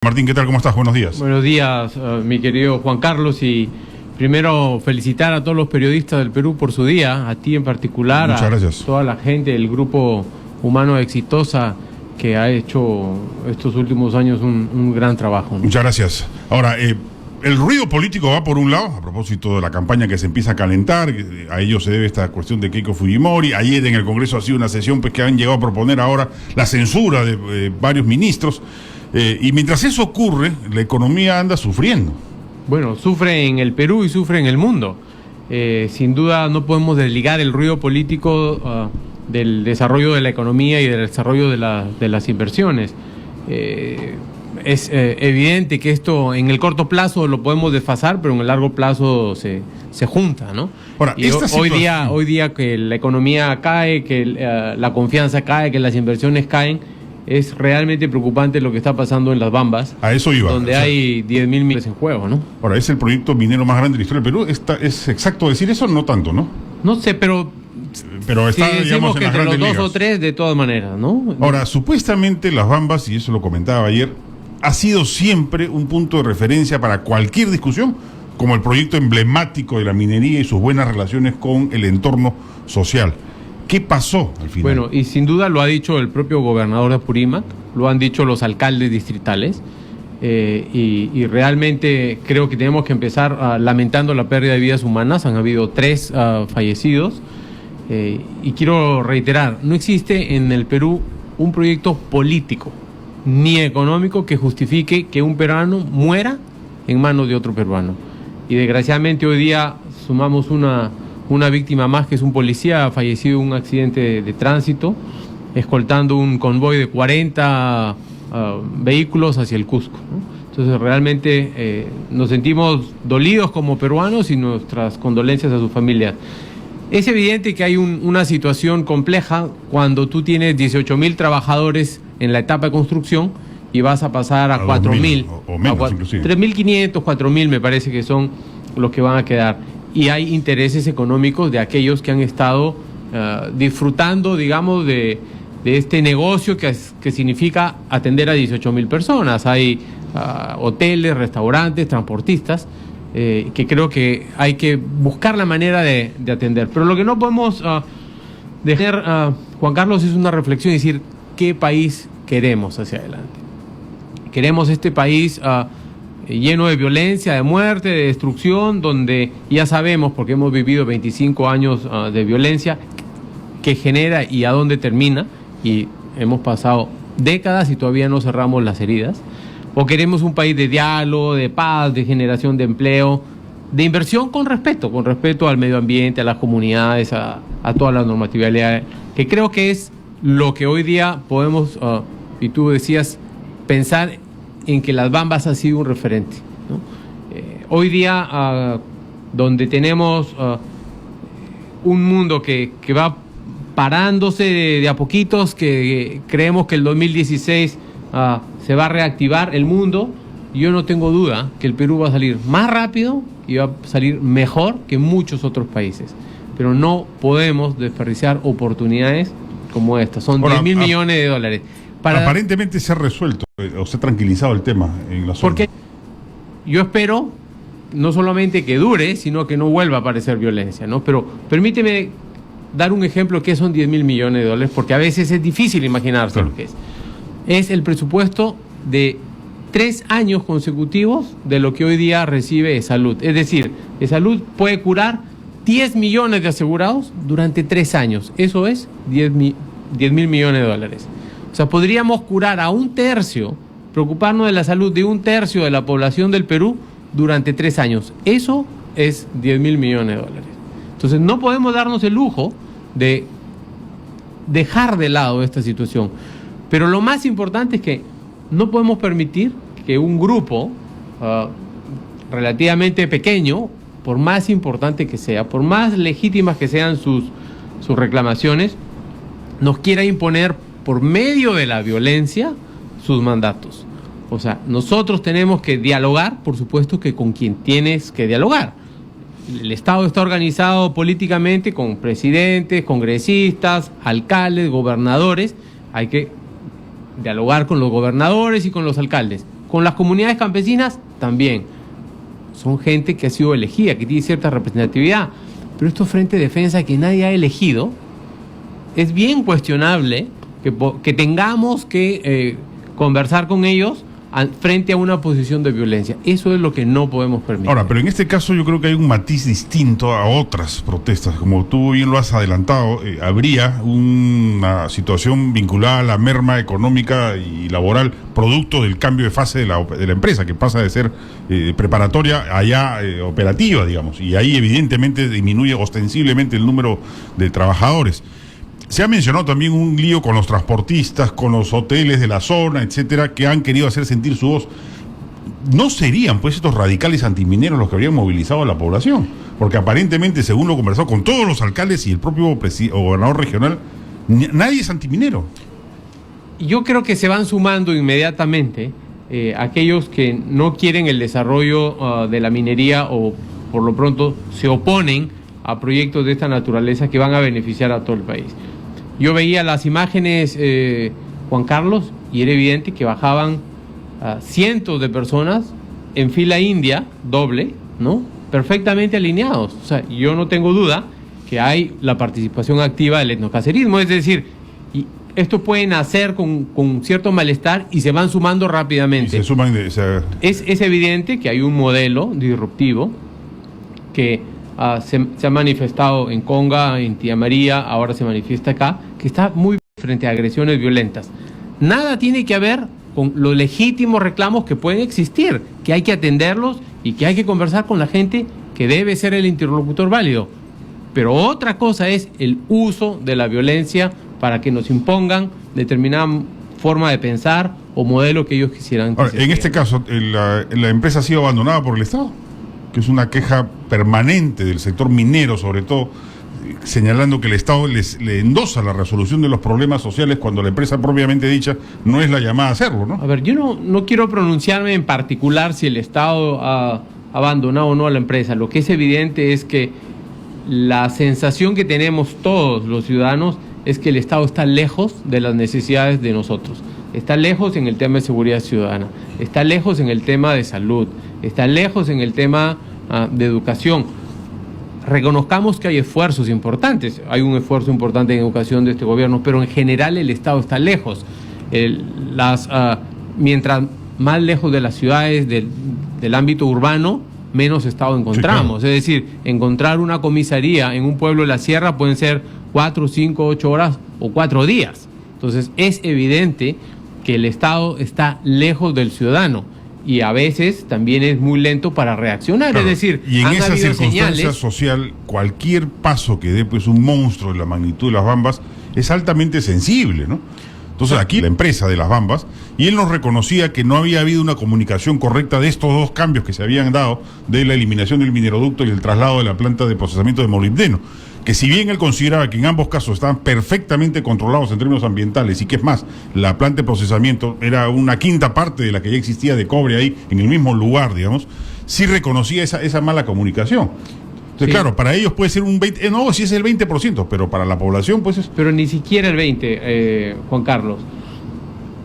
Martín, ¿qué tal? ¿Cómo estás? Buenos días. Buenos días, mi querido Juan Carlos, y primero felicitar a todos los periodistas del Perú por su día, a ti en particular, Muchas gracias. A toda la gente del grupo humano Exitosa que ha hecho estos últimos años un gran trabajo, ¿no? Muchas gracias. Ahora, el ruido político va por un lado, a propósito de la campaña que se empieza a calentar, a ello se debe esta cuestión de Keiko Fujimori. Ayer en el Congreso ha sido una sesión que han llegado a proponer ahora la censura de varios ministros. Y mientras eso ocurre, la economía anda sufriendo. Bueno, sufre en el Perú y sufre en el mundo. Sin duda no podemos desligar el ruido político del desarrollo de la economía y del desarrollo de las inversiones. Es evidente que esto en el corto plazo lo podemos desfasar, pero en el largo plazo se junta, ¿no? Ahora, y hoy día que la economía cae, que la confianza cae, que las inversiones caen, es realmente preocupante lo que está pasando en Las Bambas. A eso iba. Donde hay 10.000 millones en juego, ¿no? Ahora, es el proyecto minero más grande de la historia del Perú. ¿Es exacto decir eso? No tanto, ¿no? No sé, pero está, si digamos, que en las entre los grandes dos ligas. o tres, de todas maneras, ¿no? Ahora, supuestamente Las Bambas, y eso lo comentaba ayer, ha sido siempre un punto de referencia para cualquier discusión, como el proyecto emblemático de la minería y sus buenas relaciones con el entorno social. ¿Qué pasó al final? Bueno, y sin duda lo ha dicho el propio gobernador de Apurímac, lo han dicho los alcaldes distritales, y realmente creo que tenemos que empezar lamentando la pérdida de vidas humanas. Han habido 3 fallecidos, y quiero reiterar, no existe en el Perú un proyecto político ni económico que justifique que un peruano muera en manos de otro peruano. Y desgraciadamente hoy día sumamos una víctima más, que es un policía fallecido en un accidente de tránsito, escoltando un convoy de 40 vehículos hacia el Cusco, ¿no? Entonces realmente nos sentimos dolidos como peruanos y nuestras condolencias a sus familias. Es evidente que hay una situación compleja cuando tú tienes 18.000 trabajadores en la etapa de construcción y vas a pasar a 4.000 o menos, inclusive 3.500, 4.000 me parece que son los que van a quedar. Y hay intereses económicos de aquellos que han estado disfrutando, digamos, de este negocio que significa atender a 18.000 personas. Hay hoteles, restaurantes, transportistas, que creo que hay que buscar la manera de atender. Pero lo que no podemos dejar, Juan Carlos, es una reflexión y decir qué país queremos hacia adelante. Queremos este país lleno de violencia, de muerte, de destrucción, donde ya sabemos, porque hemos vivido 25 años de violencia, que genera y a dónde termina, y hemos pasado décadas y todavía no cerramos las heridas. O queremos un país de diálogo, de paz, de generación de empleo, de inversión con respeto al medio ambiente, a las comunidades, a toda la normatividad, que creo que es lo que hoy día podemos, y tú decías, pensar en que Las Bambas ha sido un referente, ¿no? Hoy día, donde tenemos un mundo que va parándose de a poquitos, que creemos que el 2016 se va a reactivar el mundo, yo no tengo duda que el Perú va a salir más rápido y va a salir mejor que muchos otros países. Pero no podemos desperdiciar oportunidades como esta. Son 10.000 millones de dólares. Aparentemente se ha resuelto, o se ha tranquilizado el tema en la zona. Porque yo espero no solamente que dure, sino que no vuelva a aparecer violencia, ¿no? Pero permíteme dar un ejemplo que son 10.000 millones de dólares, porque a veces es difícil imaginarse, claro, lo que es. Es el presupuesto de 3 años consecutivos de lo que hoy día recibe Esalud. Es decir, Esalud puede curar 10 millones de asegurados durante 3 años. Eso es 10.000 millones de dólares. O sea, podríamos curar a 1/3, preocuparnos de la salud de 1/3 de la población del Perú durante 3 años. Eso es 10.000 millones de dólares. Entonces no podemos darnos el lujo de dejar de lado esta situación. Pero lo más importante es que no podemos permitir que un grupo relativamente pequeño, por más importante que sea, por más legítimas que sean sus reclamaciones, nos quiera imponer por medio de la violencia sus mandatos. O sea, nosotros tenemos que dialogar, por supuesto que con quien tienes que dialogar. El Estado está organizado políticamente con presidentes, congresistas, alcaldes, gobernadores. Hay que dialogar con los gobernadores y con los alcaldes. Con las comunidades campesinas también. Son gente que ha sido elegida, que tiene cierta representatividad. Pero estos frentes de defensa que nadie ha elegido, es bien cuestionable que tengamos que conversar con ellos frente a una posición de violencia. Eso es lo que no podemos permitir. Ahora, pero en este caso yo creo que hay un matiz distinto a otras protestas. Como tú bien lo has adelantado, habría una situación vinculada a la merma económica y laboral producto del cambio de fase de la empresa, que pasa de ser preparatoria a ya operativa, digamos. Y ahí evidentemente disminuye ostensiblemente el número de trabajadores. Se ha mencionado también un lío con los transportistas, con los hoteles de la zona, etcétera, que han querido hacer sentir su voz. ¿No serían, pues, estos radicales antimineros los que habrían movilizado a la población? Porque aparentemente, según lo conversado con todos los alcaldes y el propio gobernador regional, nadie es antiminero. Yo creo que se van sumando inmediatamente aquellos que no quieren el desarrollo de la minería o, por lo pronto, se oponen a proyectos de esta naturaleza que van a beneficiar a todo el país. Yo veía las imágenes, Juan Carlos, y era evidente que bajaban cientos de personas en fila india, doble, ¿no? Perfectamente alineados. O sea, yo no tengo duda que hay la participación activa del etnocacerismo, es decir, y esto puede nacer con cierto malestar y se van sumando rápidamente. Y se suman es evidente que hay un modelo disruptivo que se ha manifestado en Conga, en Tía María, ahora se manifiesta acá, que está muy frente a agresiones violentas. Nada tiene que ver con los legítimos reclamos que pueden existir, que hay que atenderlos y que hay que conversar con la gente que debe ser el interlocutor válido. Pero otra cosa es el uso de la violencia para que nos impongan determinada forma de pensar o modelo que ellos quisieran. Ahora, en este caso, la empresa ha sido abandonada por el Estado, que es una queja permanente del sector minero, sobre todo, señalando que el Estado le endosa la resolución de los problemas sociales cuando la empresa propiamente dicha no es la llamada a hacerlo, ¿no? A ver, yo no quiero pronunciarme en particular si el Estado ha abandonado o no a la empresa. Lo que es evidente es que la sensación que tenemos todos los ciudadanos es que el Estado está lejos de las necesidades de nosotros. Está lejos en el tema de seguridad ciudadana, está lejos en el tema de salud, está lejos en el tema de educación. Reconozcamos que hay esfuerzos importantes, hay un esfuerzo importante en educación de este gobierno, pero en general el Estado está lejos. Mientras más lejos de las ciudades, del ámbito urbano, menos Estado encontramos. Sí, claro. Es decir, encontrar una comisaría en un pueblo de la sierra pueden ser 4, 5, 8 horas o 4 días. Entonces es evidente que el Estado está lejos del ciudadano y a veces también es muy lento para reaccionar. Claro, es decir, y en esa circunstancia señales social, cualquier paso que dé pues un monstruo de la magnitud de las Bambas es altamente sensible, ¿no? Entonces aquí la empresa de las Bambas, y él nos reconocía que no había habido una comunicación correcta de estos dos cambios que se habían dado, de la eliminación del mineroducto y el traslado de la planta de procesamiento de molibdeno, que si bien él consideraba que en ambos casos estaban perfectamente controlados en términos ambientales, y que es más, la planta de procesamiento era una quinta parte de la que ya existía de cobre ahí, en el mismo lugar, digamos, sí reconocía esa mala comunicación. Entonces, sí, claro, para ellos puede ser un 20%, no, si es el 20%, pero para la población, pues es... Pero ni siquiera el 20%, Juan Carlos.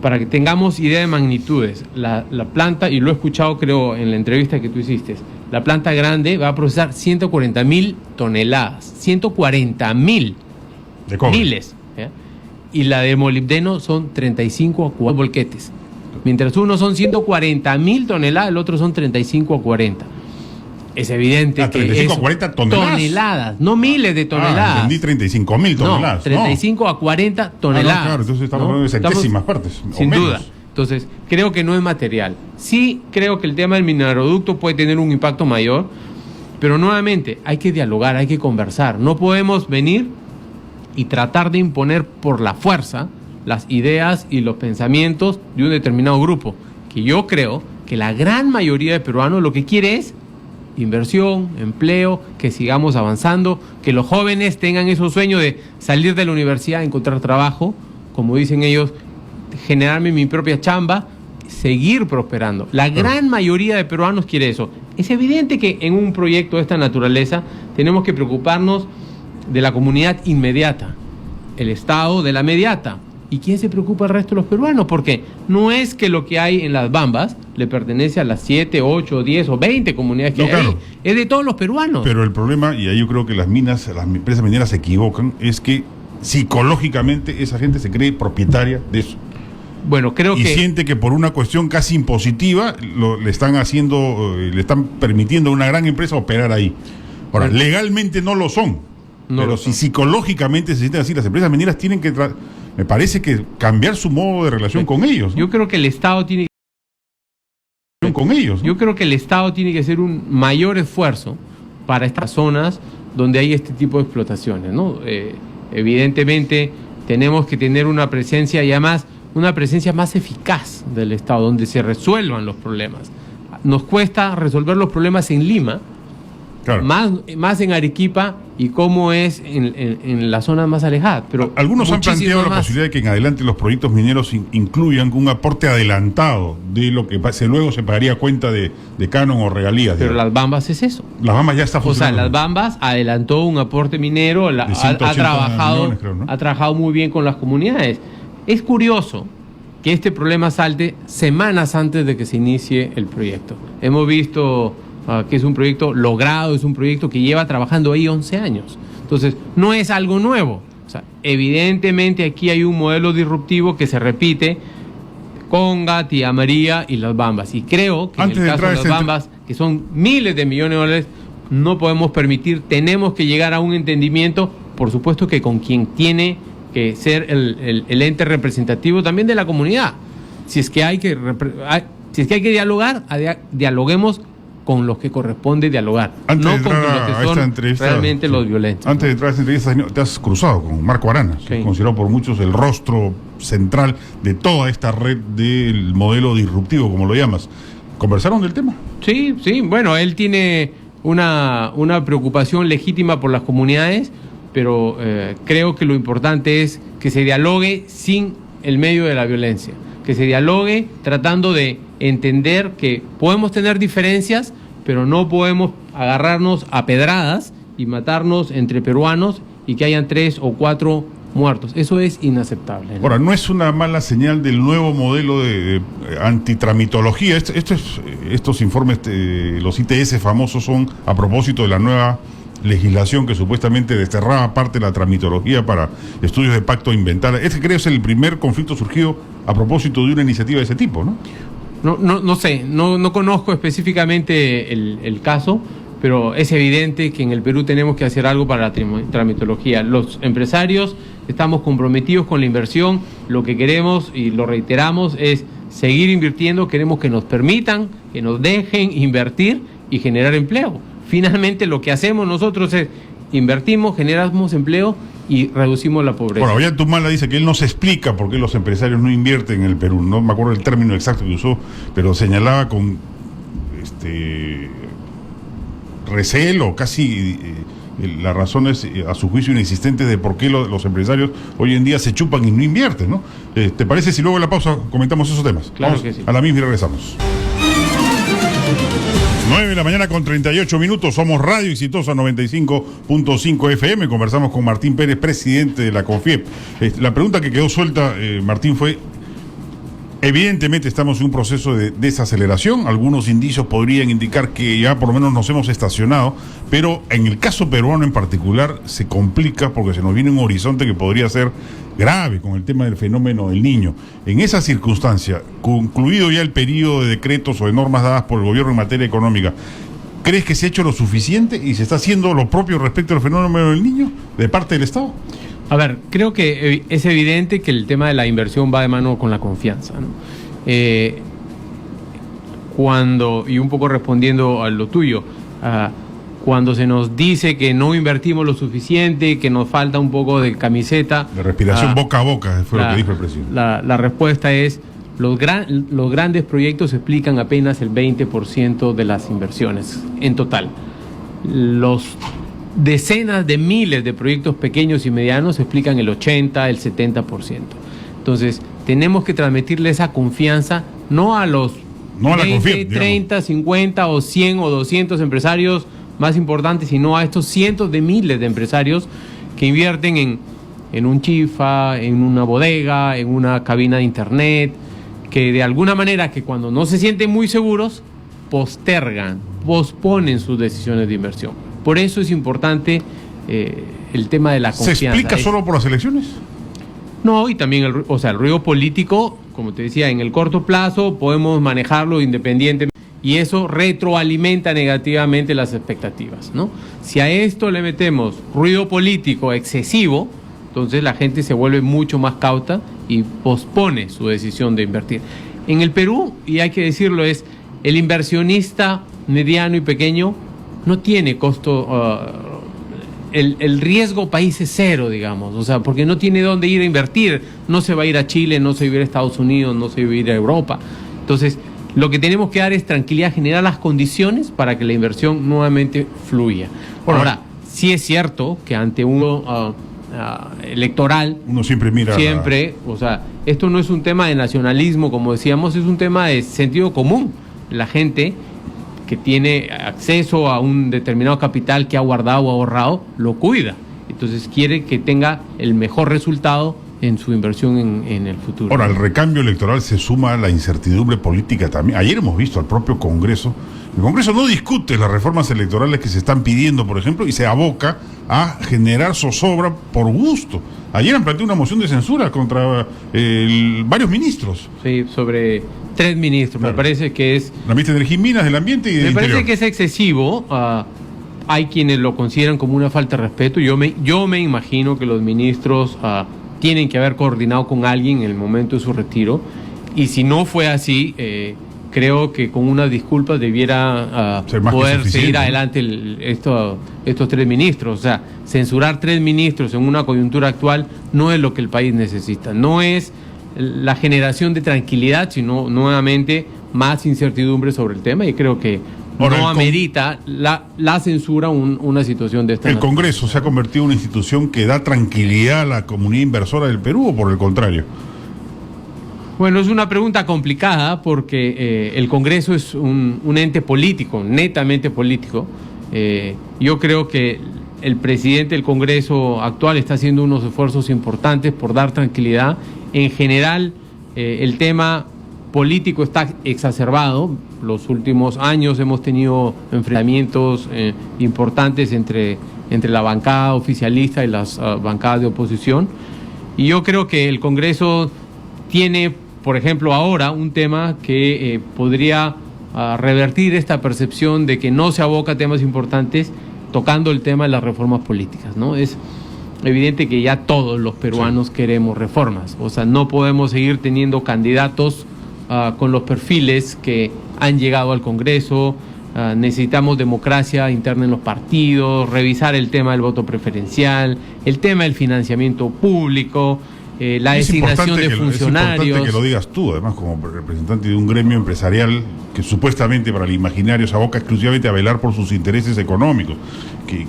Para que tengamos idea de magnitudes, la planta, y lo he escuchado creo en la entrevista que tú hiciste, la planta grande va a procesar 140.000 toneladas, 140.000 de cobre. Miles, ¿ya? Y la de molibdeno son 35 a 40 volquetes. Mientras uno son 140.000 toneladas, el otro son 35 a 40. Es evidente que 35 a 40 toneladas, no miles de toneladas. Entendí 35.000 toneladas. No, 35 a 40 toneladas. Claro, entonces estamos hablando de centésimas partes. Sin duda. Entonces, creo que no es material. Sí creo que el tema del mineroducto puede tener un impacto mayor, pero nuevamente hay que dialogar, hay que conversar. No podemos venir y tratar de imponer por la fuerza las ideas y los pensamientos de un determinado grupo, que yo creo que la gran mayoría de peruanos lo que quiere es inversión, empleo, que sigamos avanzando, que los jóvenes tengan esos sueños de salir de la universidad, encontrar trabajo, como dicen ellos, generarme mi propia chamba, seguir prosperando. La gran mayoría de peruanos quiere eso. Es evidente que en un proyecto de esta naturaleza tenemos que preocuparnos de la comunidad inmediata, el Estado de la mediata, ¿Y quién se preocupa el resto de los peruanos? Porque no es que lo que hay en las Bambas le pertenece a las 7, 8, 10 o 20 comunidades que hay ahí. Es de todos los peruanos. Pero el problema, y ahí yo creo que las empresas mineras se equivocan, es que psicológicamente esa gente se cree propietaria de eso. Bueno, creo que siente que por una cuestión casi impositiva le están permitiendo a una gran empresa operar ahí. Ahora, legalmente no lo son, pero si psicológicamente se sienten así, las empresas mineras tienen que, me parece que cambiar su modo de relación con ellos, ¿no? Yo creo que el Estado tiene con ellos, ¿no? Yo creo que el Estado tiene que hacer un mayor esfuerzo para estas zonas donde hay este tipo de explotaciones, ¿no? Evidentemente tenemos que tener una presencia y además una presencia más eficaz del Estado, donde se resuelvan los problemas. Nos cuesta resolver los problemas en Lima, claro, más en Arequipa y cómo es en la zona más alejada. Pero algunos han planteado la posibilidad de que en adelante los proyectos mineros incluyan un aporte adelantado de lo que luego se pagaría cuenta de canon o regalías. Pero las Bambas es eso. Las Bambas ya está funcionando. O sea, las Bambas adelantó un aporte minero, ha trabajado muy bien con las comunidades. Es curioso que este problema salte semanas antes de que se inicie el proyecto. Hemos visto que es un proyecto logrado, es un proyecto que lleva trabajando ahí 11 años. Entonces, no es algo nuevo. O sea, evidentemente aquí hay un modelo disruptivo que se repite con Tía María y las Bambas. Y creo que antes en el caso de las Bambas, que son miles de millones de dólares, no podemos permitir, tenemos que llegar a un entendimiento, por supuesto que con quien tiene que ser el ente representativo también de la comunidad. Si es que hay que dialogar, dialoguemos con los que corresponde dialogar, no con los que son realmente los violentos. Antes de entrar a esta entrevista, te has cruzado con Marco Arana, considerado por muchos el rostro central de toda esta red del modelo disruptivo, como lo llamas. ¿Conversaron del tema? Sí, bueno, él tiene una preocupación legítima por las comunidades, pero creo que lo importante es que se dialogue sin el medio de la violencia, que se dialogue tratando de entender que podemos tener diferencias, pero no podemos agarrarnos a pedradas y matarnos entre peruanos y que hayan 3 o 4 muertos. Eso es inaceptable, ¿no? Ahora, no es una mala señal del nuevo modelo de antitramitología. Estos informes, los ITS famosos, son a propósito de la nueva legislación que supuestamente desterraba parte de la tramitología para estudios de pacto inventar. Creo es el primer conflicto surgido a propósito de una iniciativa de ese tipo, ¿no? No sé, no conozco específicamente el caso, pero es evidente que en el Perú tenemos que hacer algo para la tramitología. Los empresarios estamos comprometidos con la inversión, lo que queremos, y lo reiteramos, es seguir invirtiendo, queremos que nos permitan, que nos dejen invertir y generar empleo. Finalmente lo que hacemos nosotros es invertimos, generamos empleo y reducimos la pobreza. Bueno, Ollanta dice que él no se explica por qué los empresarios no invierten en el Perú. No me acuerdo el término exacto que usó, pero señalaba con recelo, casi las razones a su juicio inexistentes de por qué los empresarios hoy en día se chupan y no invierten, ¿no? ¿Te parece si luego de la pausa comentamos esos temas? Claro. Vamos que sí. A la misma y regresamos. 9 de la mañana con 38 minutos, somos Radio Exitosa 95.5 FM, conversamos con Martín Pérez, presidente de la CONFIEP. La pregunta que quedó suelta, Martín, fue, evidentemente estamos en un proceso de desaceleración, algunos indicios podrían indicar que ya por lo menos nos hemos estacionado, pero en el caso peruano en particular se complica porque se nos viene un horizonte que podría ser grave con el tema del fenómeno del Niño. En esa circunstancia, concluido ya el periodo de decretos o de normas dadas por el gobierno en materia económica, ¿crees que se ha hecho lo suficiente y se está haciendo lo propio respecto al fenómeno del Niño de parte del Estado? A ver, creo que es evidente que el tema de la inversión va de mano con la confianza, ¿no? Y un poco respondiendo a lo tuyo, cuando se nos dice que no invertimos lo suficiente, que nos falta un poco de camiseta. La respiración boca a boca fue lo que dijo el presidente. La respuesta es, los grandes proyectos explican apenas el 20% de las inversiones en total. Los decenas de miles de proyectos pequeños y medianos explican el 80, el 70%. Entonces, tenemos que transmitirle esa confianza, no a los 20, 30, 50 o 100 o 200 empresarios más importantes, sino a estos cientos de miles de empresarios que invierten en un chifa, en una bodega, en una cabina de internet, que de alguna manera que cuando no se sienten muy seguros, posponen sus decisiones de inversión. Por eso es importante el tema de la confianza. ¿Se explica solo por las elecciones? No, y también el ruido político, como te decía, en el corto plazo podemos manejarlo independientemente y eso retroalimenta negativamente las expectativas, ¿no? Si a esto le metemos ruido político excesivo, entonces la gente se vuelve mucho más cauta y pospone su decisión de invertir. En el Perú, y hay que decirlo, el inversionista mediano y pequeño no tiene costo. El riesgo país es cero, digamos, o sea, porque no tiene dónde ir a invertir, no se va a ir a Chile, no se va a ir a Estados Unidos, no se va a ir a Europa. Entonces, lo que tenemos que dar es tranquilidad, generar las condiciones para que la inversión nuevamente fluya. Ahora, sí es cierto que ante uno electoral, uno siempre mira. O sea, esto no es un tema de nacionalismo, como decíamos, es un tema de sentido común. La gente que tiene acceso a un determinado capital que ha guardado o ahorrado, lo cuida. Entonces quiere que tenga el mejor resultado en su inversión en el futuro. Ahora, al recambio electoral se suma la incertidumbre política también. Ayer hemos visto al propio Congreso. El Congreso no discute las reformas electorales que se están pidiendo, por ejemplo, y se aboca a generar zozobra por gusto. Ayer han planteado una moción de censura contra varios ministros. Sí, sobre 3 ministros. Claro. Me parece que es... La ministra de Energía y Minas, del Ambiente y del Interior. Me parece que es excesivo. Hay quienes lo consideran como una falta de respeto. Yo me imagino que los ministros tienen que haber coordinado con alguien en el momento de su retiro. Y si no fue así, creo que con unas disculpas debiera poder seguir adelante estos 3 ministros. O sea, censurar 3 ministros en una coyuntura actual no es lo que el país necesita. No es la generación de tranquilidad, sino nuevamente más incertidumbre sobre el tema, y creo que no amerita la censura una situación de esta ¿El Congreso se ha convertido en una institución que da tranquilidad a la comunidad inversora del Perú o por el contrario? Bueno, es una pregunta complicada porque el Congreso es un ente político, netamente político. Yo creo que el presidente del Congreso actual está haciendo unos esfuerzos importantes por dar tranquilidad. En general, el tema político está exacerbado. Los últimos años hemos tenido enfrentamientos importantes entre la bancada oficialista y las bancadas de oposición. Y yo creo que el Congreso tiene, por ejemplo, ahora un tema que podría revertir esta percepción de que no se aboca a temas importantes tocando el tema de las reformas políticas, ¿no? Es evidente que ya todos los peruanos queremos reformas. O sea, no podemos seguir teniendo candidatos con los perfiles que han llegado al Congreso. Necesitamos democracia interna en los partidos, revisar el tema del voto preferencial, el tema del financiamiento público, la designación de funcionarios. Es importante que lo digas tú, además, como representante de un gremio empresarial que supuestamente para el imaginario se aboca exclusivamente a velar por sus intereses económicos,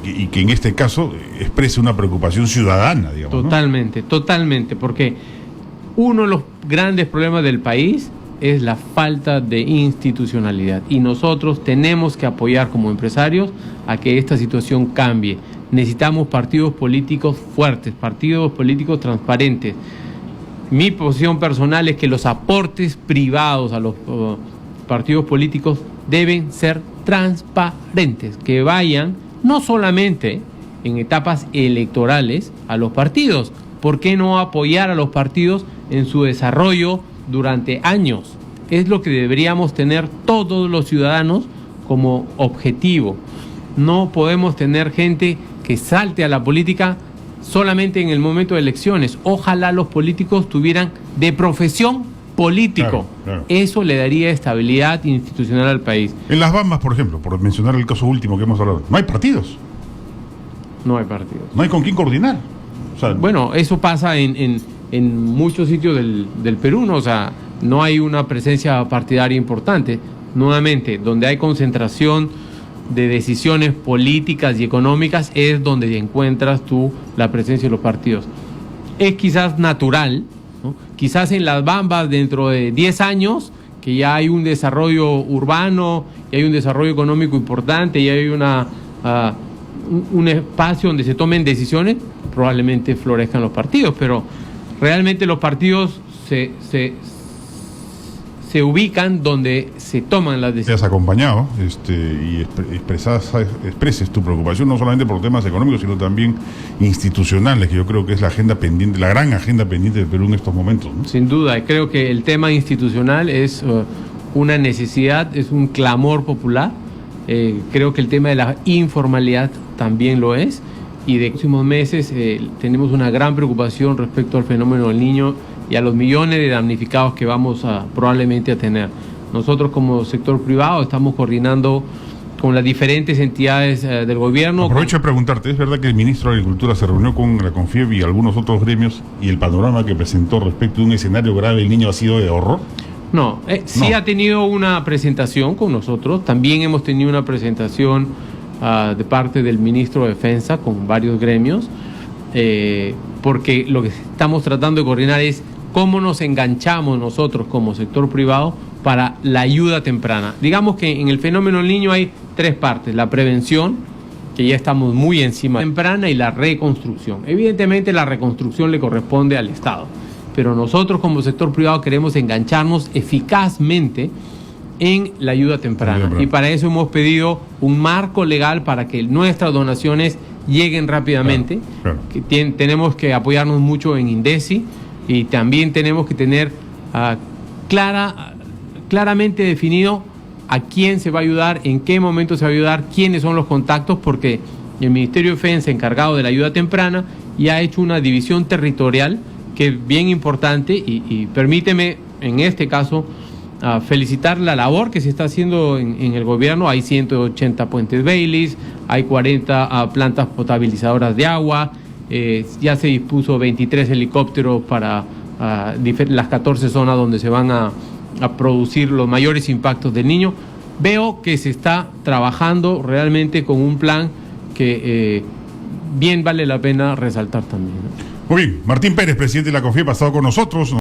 y que en este caso exprese una preocupación ciudadana, digamos. Totalmente, ¿no? Totalmente, porque uno de los grandes problemas del país es la falta de institucionalidad, y nosotros tenemos que apoyar como empresarios a que esta situación cambie. Necesitamos partidos políticos fuertes, partidos políticos transparentes. Mi posición personal es que los aportes privados a los partidos políticos deben ser transparentes, que vayan no solamente en etapas electorales a los partidos. ¿Por qué no apoyar a los partidos en su desarrollo durante años? Es lo que deberíamos tener todos los ciudadanos como objetivo. No podemos tener gente que salte a la política solamente en el momento de elecciones. Ojalá los políticos tuvieran de profesión político. Claro. Eso le daría estabilidad institucional al país. En las Bambas, por ejemplo, por mencionar el caso último que hemos hablado, no hay partidos. No hay partidos. No hay con quién coordinar. O sea, bueno, eso pasa en muchos sitios del Perú, ¿no? O sea, no hay una presencia partidaria importante. Nuevamente, donde hay concentración de decisiones políticas y económicas es donde encuentras tú la presencia de los partidos. Es quizás natural, ¿no? Quizás en las Bambas dentro de 10 años, que ya hay un desarrollo urbano, y hay un desarrollo económico importante, y hay un espacio donde se tomen decisiones, probablemente florezcan los partidos, pero realmente los partidos se ubican donde se toman las Te decisiones. has acompañado y expreses tu preocupación no solamente por temas económicos, sino también institucionales, que yo creo que es la agenda pendiente, la gran agenda pendiente del Perú en estos momentos, ¿no? Sin duda, creo que el tema institucional es una necesidad, es un clamor popular. Creo que el tema de la informalidad también lo es. Y de próximos meses tenemos una gran preocupación respecto al fenómeno del Niño y a los millones de damnificados que vamos probablemente a tener. Nosotros como sector privado estamos coordinando con las diferentes entidades del gobierno. Aprovecho de preguntarte, ¿es verdad que el ministro de Agricultura se reunió con la CONFIEP y algunos otros gremios y el panorama que presentó respecto de un escenario grave del Niño ha sido de horror? No, sí No. ha tenido una presentación con nosotros, también hemos tenido una presentación de parte del ministro de Defensa con varios gremios, porque lo que estamos tratando de coordinar es cómo nos enganchamos nosotros como sector privado para la ayuda temprana. Digamos que en el fenómeno del Niño hay tres partes: la prevención, que ya estamos muy encima, temprana, y la reconstrucción. Evidentemente la reconstrucción le corresponde al Estado, pero nosotros como sector privado queremos engancharnos eficazmente en la ayuda temprana. Y para eso hemos pedido un marco legal para que nuestras donaciones lleguen rápidamente. Claro. Que tenemos que apoyarnos mucho en INDECI y también tenemos que tener claramente definido a quién se va a ayudar, en qué momento se va a ayudar, quiénes son los contactos, porque el Ministerio de Defensa, encargado de la ayuda temprana, ya ha hecho una división territorial que es bien importante y permíteme en este caso felicitar la labor que se está haciendo en el gobierno. Hay 180 puentes Baileys, hay 40 plantas potabilizadoras de agua, ya se dispuso 23 helicópteros para las 14 zonas donde se van a producir los mayores impactos del Niño. Veo que se está trabajando realmente con un plan que bien vale la pena resaltar también, ¿no? Muy bien, Martín Pérez, presidente de la CONFIEP, ha estado con nosotros.